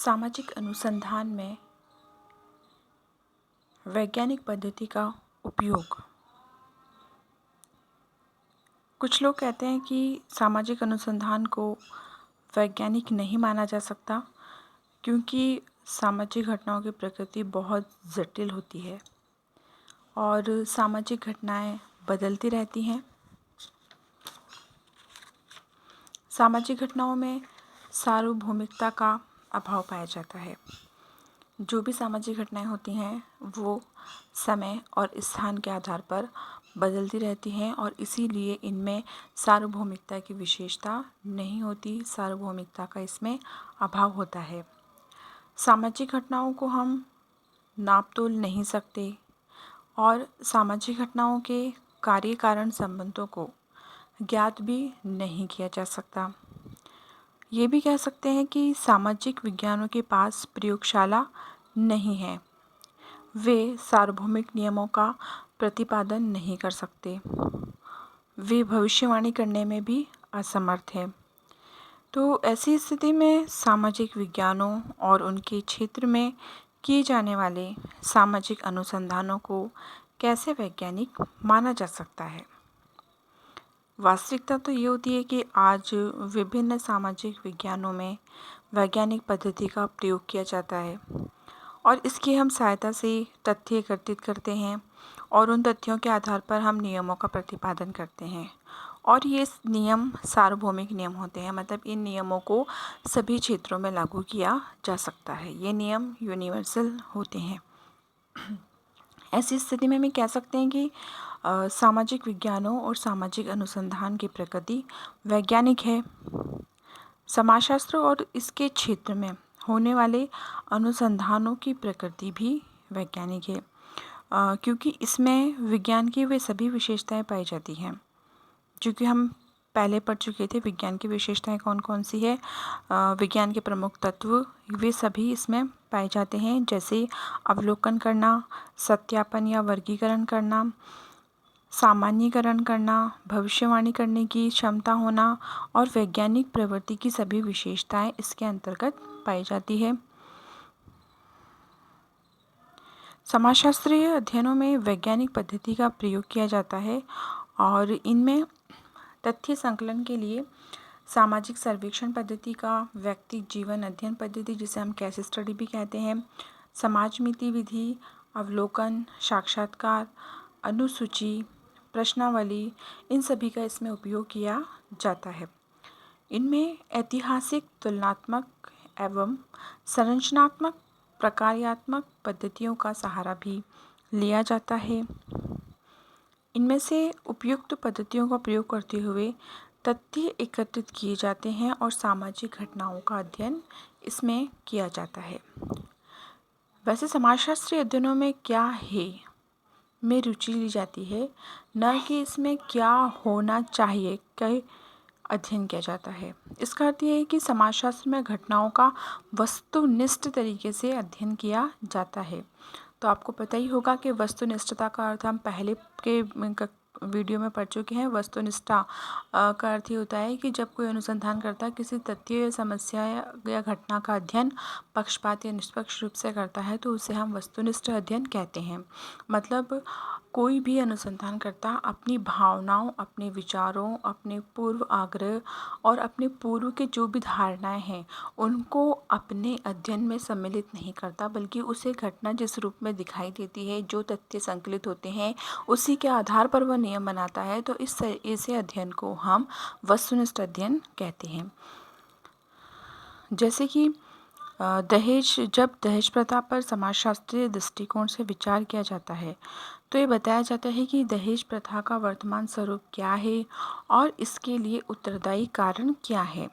सामाजिक अनुसंधान में वैज्ञानिक पद्धति का उपयोग। कुछ लोग कहते हैं कि सामाजिक अनुसंधान को वैज्ञानिक नहीं माना जा सकता क्योंकि सामाजिक घटनाओं की प्रकृति बहुत जटिल होती है और सामाजिक घटनाएं बदलती रहती हैं। सामाजिक घटनाओं में सार्वभौमिकता का अभाव पाया जाता है। जो भी सामाजिक घटनाएं होती हैं वो समय और स्थान के आधार पर बदलती रहती हैं और इसीलिए इनमें सार्वभौमिकता की विशेषता नहीं होती, सार्वभौमिकता का इसमें अभाव होता है। सामाजिक घटनाओं को हम नाप तोल नहीं सकते और सामाजिक घटनाओं के कार्य कारण संबंधों को ज्ञात भी नहीं किया जा सकता। ये भी कह सकते हैं कि सामाजिक विज्ञानों के पास प्रयोगशाला नहीं है, वे सार्वभौमिक नियमों का प्रतिपादन नहीं कर सकते, वे भविष्यवाणी करने में भी असमर्थ हैं। तो ऐसी स्थिति में सामाजिक विज्ञानों और उनके क्षेत्र में किए जाने वाले सामाजिक अनुसंधानों को कैसे वैज्ञानिक माना जा सकता है। वास्तविकता तो ये होती है कि आज विभिन्न सामाजिक विज्ञानों में वैज्ञानिक पद्धति का प्रयोग किया जाता है और इसकी हम सहायता से तथ्य एकत्रित करते हैं और उन तथ्यों के आधार पर हम नियमों का प्रतिपादन करते हैं और ये नियम सार्वभौमिक नियम होते हैं, मतलब इन नियमों को सभी क्षेत्रों में लागू किया जा सकता है। ये नियम यूनिवर्सल होते हैं। ऐसी स्थिति में हम कह सकते हैं कि सामाजिक विज्ञानों और सामाजिक अनुसंधान की प्रकृति वैज्ञानिक है। समाजशास्त्र और इसके क्षेत्र में होने वाले अनुसंधानों की प्रकृति भी वैज्ञानिक है क्योंकि इसमें विज्ञान की वे सभी विशेषताएं पाई जाती हैं जो कि हम पहले पढ़ चुके थे। विज्ञान की विशेषताएं कौन कौन सी है, विज्ञान के प्रमुख तत्व वे सभी इसमें पाए जाते हैं, जैसे अवलोकन करना, सत्यापन या वर्गीकरण करना, सामान्यीकरण करना, भविष्यवाणी करने की क्षमता होना और वैज्ञानिक प्रवृत्ति की सभी विशेषताएं इसके अंतर्गत पाई जाती है। समाजशास्त्रीय अध्ययनों में वैज्ञानिक पद्धति का प्रयोग किया जाता है और इनमें तथ्य संकलन के लिए सामाजिक सर्वेक्षण पद्धति का, व्यक्ति जीवन अध्ययन पद्धति जिसे हम केस स्टडी भी कहते हैं, समाजमिति विधि, अवलोकन, साक्षात्कार, अनुसूची, प्रश्नावली, इन सभी का इसमें उपयोग किया जाता है। इनमें ऐतिहासिक, तुलनात्मक एवं संरचनात्मक, प्रकार्यात्मक पद्धतियों का सहारा भी लिया जाता है। इनमें से उपयुक्त पद्धतियों का प्रयोग करते हुए तथ्य एकत्रित किए जाते हैं और सामाजिक घटनाओं का अध्ययन इसमें किया जाता है। वैसे समाजशास्त्रीय अध्ययनों में क्या है में रुचि ली जाती है, न कि इसमें क्या होना चाहिए का अध्ययन किया जाता है। इसका अर्थ ये है कि समाजशास्त्र में घटनाओं का वस्तुनिष्ठ तरीके से अध्ययन किया जाता है। तो आपको पता ही होगा कि वस्तुनिष्ठता का अर्थ हम पहले के वीडियो में पढ़ चुके हैं। वस्तुनिष्ठता का अर्थ ये होता है कि जब कोई अनुसंधान करता है किसी तथ्य या समस्या या घटना का अध्ययन पक्षपात या निष्पक्ष रूप से करता है तो उसे हम वस्तुनिष्ठ अध्ययन कहते हैं। मतलब कोई भी अनुसंधान करता अपनी भावनाओं, अपने विचारों, अपने पूर्व आग्रह और अपने पूर्व के जो भी धारणाएं हैं उनको अपने अध्ययन में सम्मिलित नहीं करता, बल्कि उसे घटना जिस रूप में दिखाई देती है, जो तथ्य संकलित होते हैं उसी के आधार पर वह नियम बनाता है। तो इसे अध्ययन को हम वस्तुनिष्ठ अध्ययन कहते हैं। जैसे कि जब दहेज प्रथा पर समाजशास्त्रीय दृष्टिकोण से विचार किया जाता है तो ये बताया जाता है कि दहेज प्रथा का वर्तमान स्वरूप क्या है और इसके लिए उत्तरदायी कारण क्या है,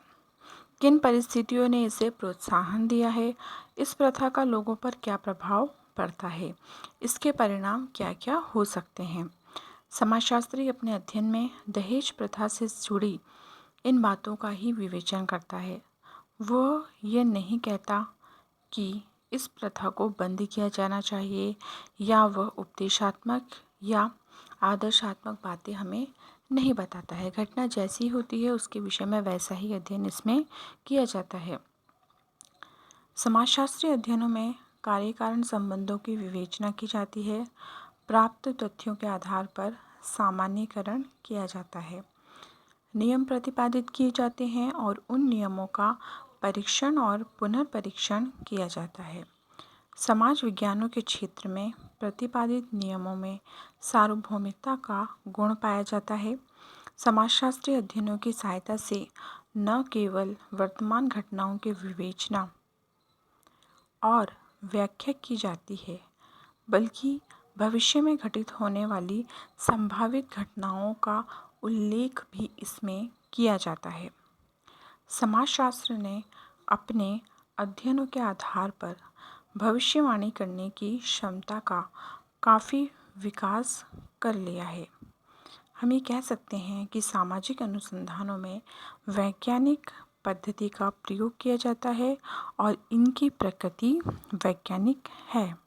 किन परिस्थितियों ने इसे प्रोत्साहन दिया है, इस प्रथा का लोगों पर क्या प्रभाव पड़ता है, इसके परिणाम क्या क्या हो सकते हैं। समाजशास्त्री अपने अध्ययन में दहेज प्रथा से जुड़ी इन बातों का ही विवेचन करता है। वह ये नहीं कहता कि इस प्रथा को बंद किया जाना चाहिए या वह उपदेशात्मक या आदर्शात्मक बातें हमें नहीं बताता है। घटना जैसी होती है उसके विषय में वैसा ही अध्ययन इसमें किया जाता है। समाजशास्त्रीय अध्ययनों में कार्य कारण संबंधों की विवेचना की जाती है। प्राप्त तथ्यों के आधार पर सामान्यीकरण किया जाता है। नियम प्रतिपादित किए जाते हैं और उन नियमों का परीक्षण और पुनर्परीक्षण किया जाता है। समाज विज्ञानों के क्षेत्र में प्रतिपादित नियमों में सार्वभौमिकता का गुण पाया जाता है। समाजशास्त्रीय अध्ययनों की सहायता से न केवल वर्तमान घटनाओं की विवेचना और व्याख्या की जाती है, बल्कि भविष्य में घटित होने वाली संभावित घटनाओं का उल्लेख भी इसमें किया जाता है। समाजशास्त्र ने अपने अध्ययनों के आधार पर भविष्यवाणी करने की क्षमता का काफ़ी विकास कर लिया है। हम ये कह सकते हैं कि सामाजिक अनुसंधानों में वैज्ञानिक पद्धति का प्रयोग किया जाता है और इनकी प्रकृति वैज्ञानिक है।